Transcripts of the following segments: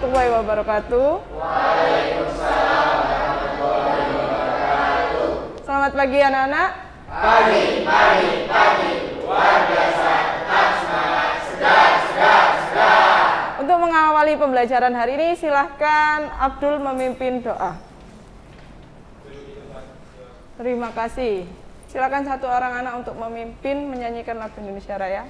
warahmatullahi wabarakatuh. Waalaikumsalam warahmatullahi wabarakatuh. Selamat pagi anak-anak. Pagi, pagi, pagi. Luar biasa, tetap semangat, segar, segar, segar. Untuk mengawali pembelajaran hari ini, silahkan Abdul memimpin doa. Terima kasih. Silakan satu orang anak untuk memimpin menyanyikan lagu Indonesia Raya.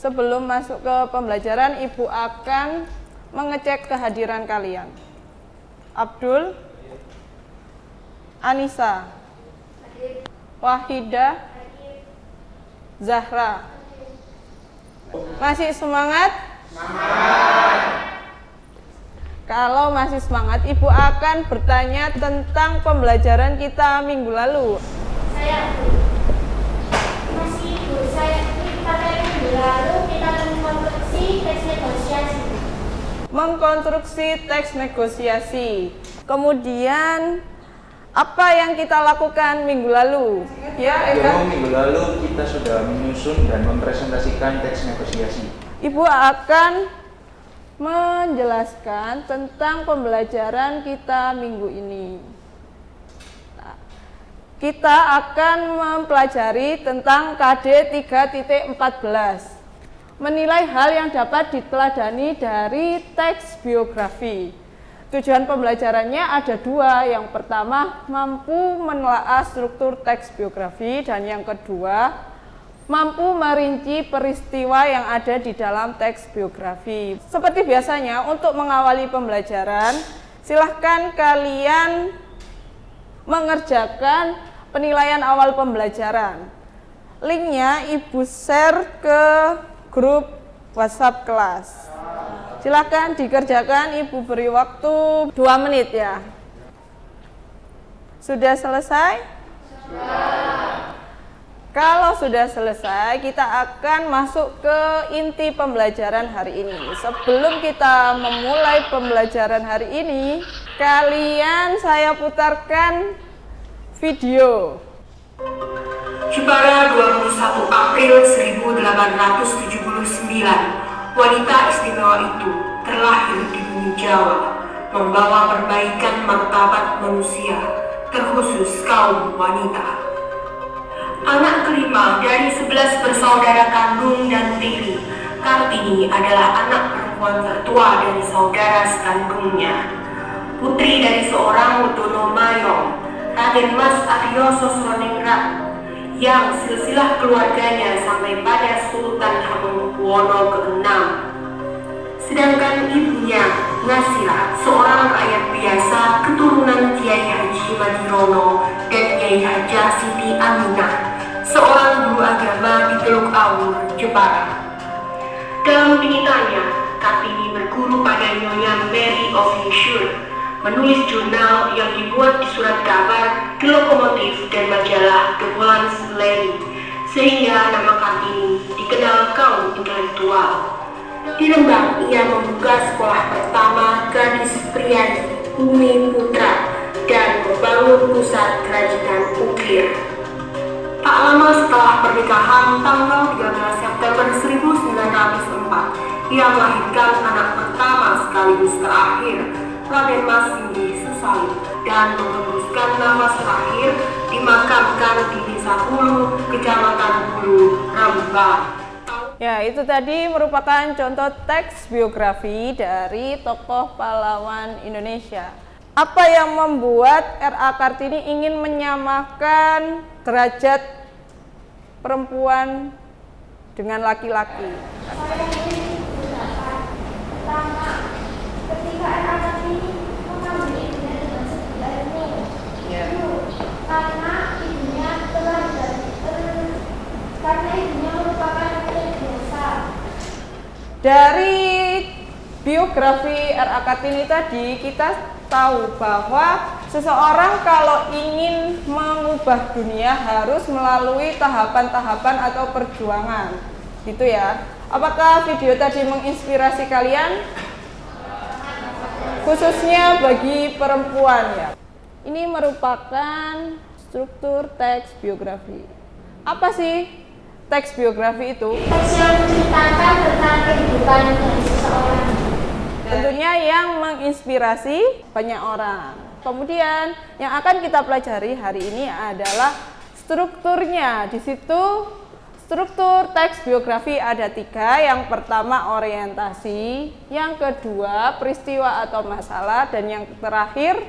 Sebelum masuk ke pembelajaran, Ibu akan mengecek kehadiran kalian. Abdul, Anissa, Wahidah, Zahra. Masih semangat? Semangat. Kalau masih semangat, Ibu akan bertanya tentang pembelajaran kita minggu lalu. Saya masih Bu, lalu kita mengkonstruksi teks negosiasi. Mengkonstruksi teks negosiasi. Kemudian apa yang kita lakukan minggu lalu? Ya, Eka. Minggu lalu kita sudah menyusun dan mempresentasikan teks negosiasi. Ibu akan menjelaskan tentang pembelajaran kita minggu ini. Kita akan mempelajari tentang KD 3.14. Menilai hal yang dapat diteladani dari teks biografi. Tujuan pembelajarannya ada dua. Yang pertama, mampu menelaah struktur teks biografi, dan yang kedua, mampu merinci peristiwa yang ada di dalam teks biografi. Seperti biasanya, untuk mengawali pembelajaran, silahkan kalian mengerjakan penilaian awal pembelajaran. Linknya Ibu share ke grup WhatsApp kelas. Silahkan dikerjakan, Ibu beri waktu 2 menit ya. Sudah selesai? Sudah. Kalau sudah selesai, kita akan masuk ke inti pembelajaran hari ini. Sebelum kita memulai pembelajaran hari ini, kalian saya putarkan video. Pada 21 April 1879, wanita istimewa itu terlahir di bumi Jawa, membawa perbaikan martabat manusia, terkhusus kaum wanita. Anak kelima dari 11 bersaudara kandung dan tiri, Kartini adalah anak perempuan tertua dari saudara sekandungnya. Putri dari seorang Utono Mayong, Raden Mas Aryo Sosroningrat, yang silsilah keluarganya sampai pada Sultan Hamengkubuwono ke-6. Sedangkan ibunya, Nasira, seorang rakyat biasa keturunan Kiai Haji Madirono dan Kiai Hajah Siti Aminah, seorang guru agama di Teluk Awur, Jepara. Dalam pendidikannya, Kartini berguru pada Nyonya Mary of Yeshua, menulis jurnal yang dibuat di surat kabar, di lokomotif, dan majalah The Volans Lady, sehingga nama Kartini dikenal kaum intelektual. Di Rembang, ia membuka sekolah pertama gadis pria Bumi Putra dan membangun pusat kerajinan ukir. Tak lama setelah pernikahan tanggal 13 September 1904, ia melahirkan anak pertama sekaligus terakhir, Raden Mas Singgi Susalib. dan mengembuskan nafas terakhir dimakamkan di Desa Hulu, Kecamatan Hulu, Rembang. Ya, itu tadi merupakan contoh teks biografi dari tokoh pahlawan Indonesia. Apa yang membuat R.A. Kartini ingin menyamakan derajat perempuan dengan laki-laki? Saya ingin pendapat. Pertama, ketika R.A. Kartini mengambil ibunya dengan sebelah ini, karena ibunya merupakan milik biasa. Dari biografi R.A. Kartini tadi kita tahu bahwa seseorang kalau ingin mengubah dunia harus melalui tahapan-tahapan atau perjuangan, gitu ya. Apakah video tadi menginspirasi kalian? Khususnya bagi perempuan ya. Ini merupakan struktur teks biografi. Apa sih teks biografi itu? Teks yang menceritakan tentang kehidupan dari seseorang. Tentunya yang menginspirasi banyak orang. Kemudian yang akan kita pelajari hari ini adalah strukturnya. Di situ struktur teks biografi ada 3. Yang pertama orientasi, yang kedua peristiwa atau masalah, dan yang terakhir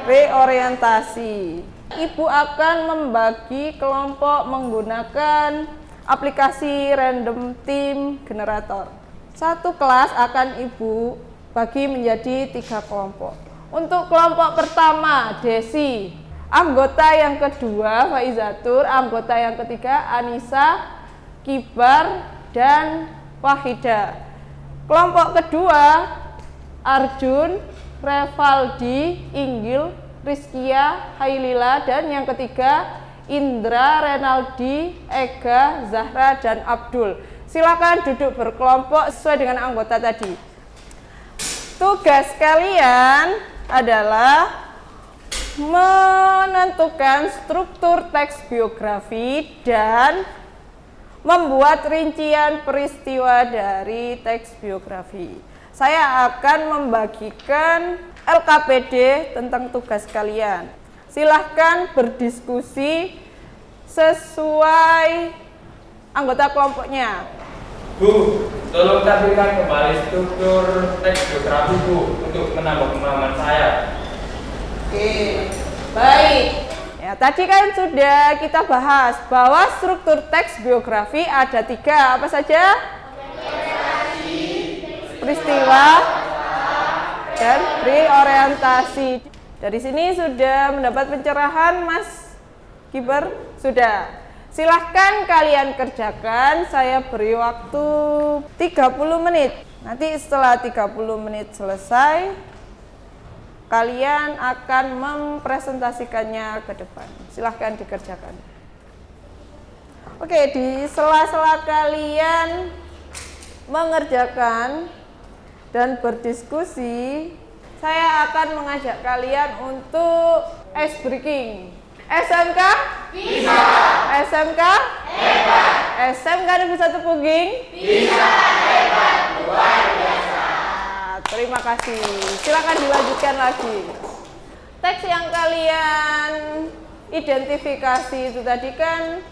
reorientasi. Ibu akan membagi kelompok menggunakan aplikasi random team generator. Satu kelas akan ibu bagi menjadi 3 kelompok. Untuk kelompok pertama Desi, anggota yang kedua Faizatur, anggota yang ketiga Anissa, Kibar, dan Wahida. Kelompok kedua Arjun, Revaldi, Inggil, Rizkia, Hailila, dan yang ketiga Indra, Renaldi, Ega, Zahra, dan Abdul. Silakan duduk berkelompok sesuai dengan anggota tadi. Tugas kalian adalah menentukan struktur teks biografi dan membuat rincian peristiwa dari teks biografi. Saya akan membagikan LKPD tentang tugas kalian. Silahkan berdiskusi sesuai anggota kelompoknya. Bu, tolong tampilkan kembali struktur teks biografi Bu untuk menambah pemahaman saya. Oke, baik. Ya, tadi kan sudah kita bahas bahwa struktur teks biografi ada 3. Apa saja? Peristiwa dan reorientasi. Dari sini sudah mendapat pencerahan, Mas Kibar? Sudah. Silahkan kalian kerjakan, saya beri waktu 30 menit. Nanti setelah 30 menit selesai, kalian akan mempresentasikannya ke depan. Silahkan dikerjakan. Oke, di sela-sela kalian mengerjakan dan berdiskusi, saya akan mengajak kalian untuk ice breaking. SMK? Bisa. SMK? Hebat. SMK Negeri 1 Pungging? Bisa, hebat, luar biasa. Terima kasih. Silakan dilanjutkan lagi. Teks yang kalian identifikasi itu tadi kan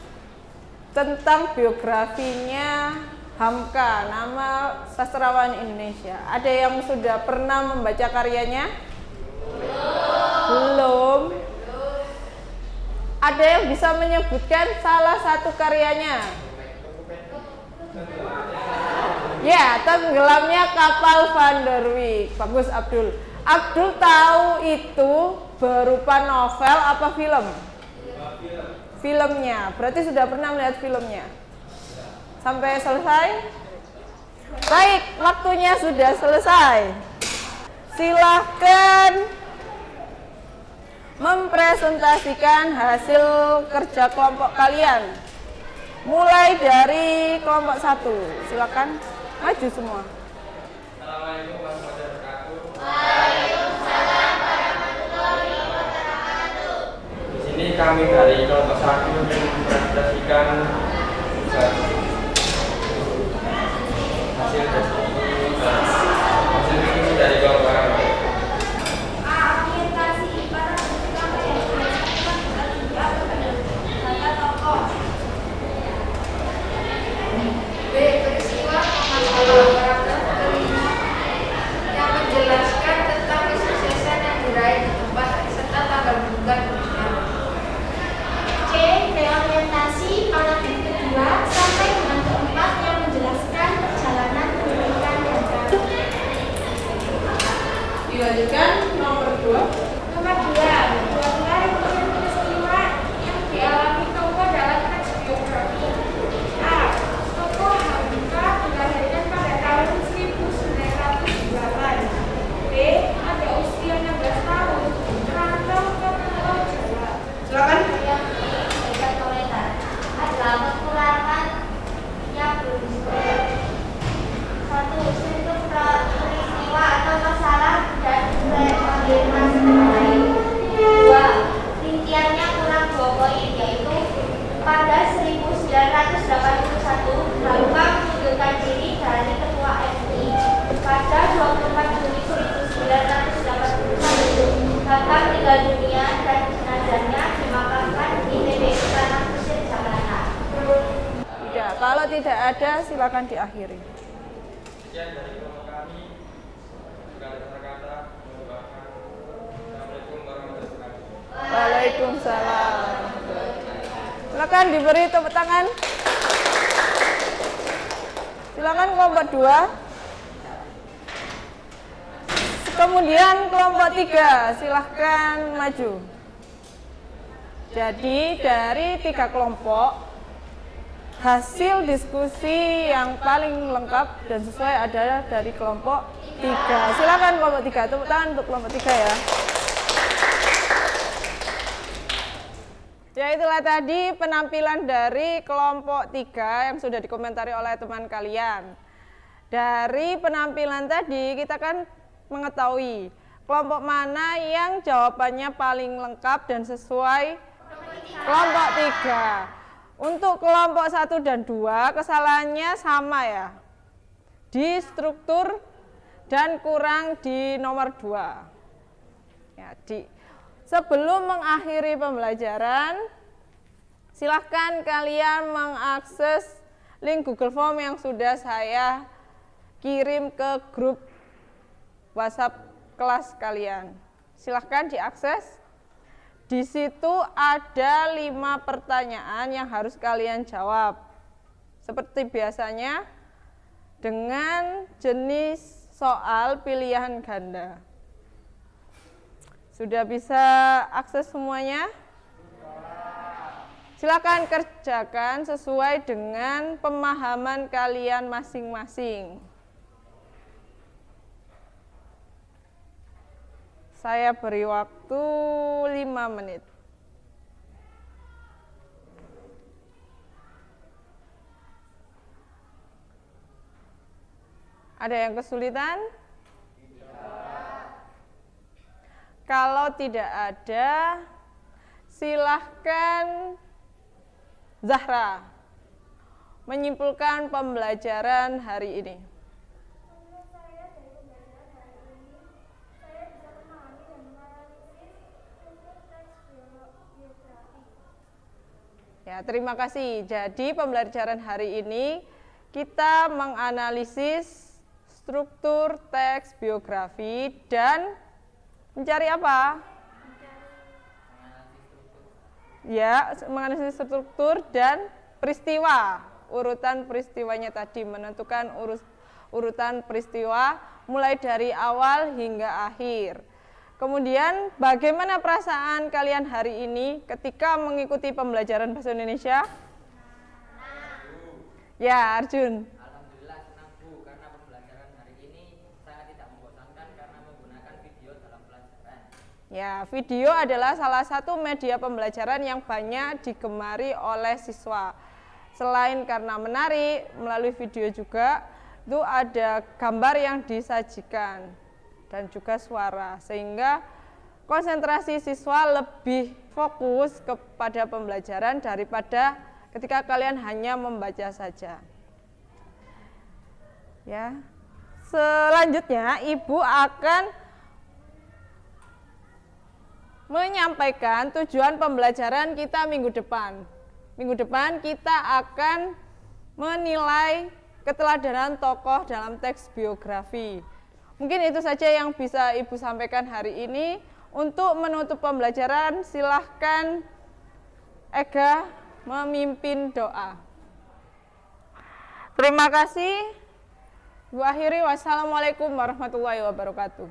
tentang biografinya Hamka, nama sastrawan Indonesia. Ada yang sudah pernah membaca karyanya? Belum. Ada yang bisa menyebutkan salah satu karyanya? Ya, Tenggelamnya Kapal Van der Wijk. Bagus Abdul. Abdul tahu itu berupa novel apa film? Filmnya. Berarti sudah pernah melihat filmnya? Sampai selesai? Baik, waktunya sudah selesai. Silahkan mempresentasikan hasil kerja kelompok kalian. Mulai dari kelompok 1. Silakan maju semua. Assalamualaikum warahmatullahi wabarakatuh. Waalaikumsalam warahmatullahi wabarakatuh. Di sini kami dari kelompok 1 ingin mempresentasikan hasil diskusi dari kelompok kami. Orientasi para tidak ada, silakan diakhiri. Sekian dari kelompok kami. Segala kata-kata, Assalamualaikum warahmatullahi wabarakatuh. Waalaikumsalam. Silakan diberi tepuk tangan. Silakan kelompok 2. Kemudian kelompok 3, silahkan maju. Jadi dari 3 kelompok, hasil diskusi yang paling lengkap dan sesuai adalah dari kelompok 3. Silakan kelompok 3, tepuk tangan untuk kelompok 3 ya. Ya, itulah tadi penampilan dari kelompok 3 yang sudah dikomentari oleh teman kalian. Dari penampilan tadi kita kan mengetahui kelompok mana yang jawabannya paling lengkap dan sesuai kelompok 3. Untuk kelompok 1 dan 2 kesalahannya sama ya, di struktur dan kurang di nomor 2 ya. Sebelum mengakhiri pembelajaran, silahkan kalian mengakses link Google Form yang sudah saya kirim ke grup WhatsApp kelas kalian. Silahkan diakses. Di situ ada 5 pertanyaan yang harus kalian jawab. Seperti biasanya dengan jenis soal pilihan ganda. Sudah bisa akses semuanya? Silakan kerjakan sesuai dengan pemahaman kalian masing-masing. Saya beri waktu 5 menit. Ada yang kesulitan? Kalau tidak ada, silahkan Zahra menyimpulkan pembelajaran hari ini. Menurut saya dari pembelajaran hari ini, saya bisa memahami dan menganalisis struktur teks biografi. Ya, terima kasih. Jadi pembelajaran hari ini kita menganalisis struktur teks biografi dan mencari apa? Ya, menganalisis struktur dan peristiwa. Urutan peristiwanya tadi, menentukan urutan peristiwa mulai dari awal hingga akhir. Kemudian bagaimana perasaan kalian hari ini ketika mengikuti pembelajaran bahasa Indonesia? Ya, Arjun. Alhamdulillah senang Bu, karena pembelajaran hari ini sangat tidak membosankan karena menggunakan video dalam pelajaran. Ya, video adalah salah satu media pembelajaran yang banyak digemari oleh siswa. Selain karena menarik, melalui video juga itu ada gambar yang disajikan dan juga suara, sehingga konsentrasi siswa lebih fokus kepada pembelajaran daripada ketika kalian hanya membaca saja. Ya. Selanjutnya Ibu akan menyampaikan tujuan pembelajaran kita minggu depan. Minggu depan kita akan menilai keteladanan tokoh dalam teks biografi. Mungkin itu saja yang bisa Ibu sampaikan hari ini. Untuk menutup pembelajaran, silahkan Ega memimpin doa. Terima kasih. Ibu akhiri, wassalamualaikum warahmatullahi wabarakatuh.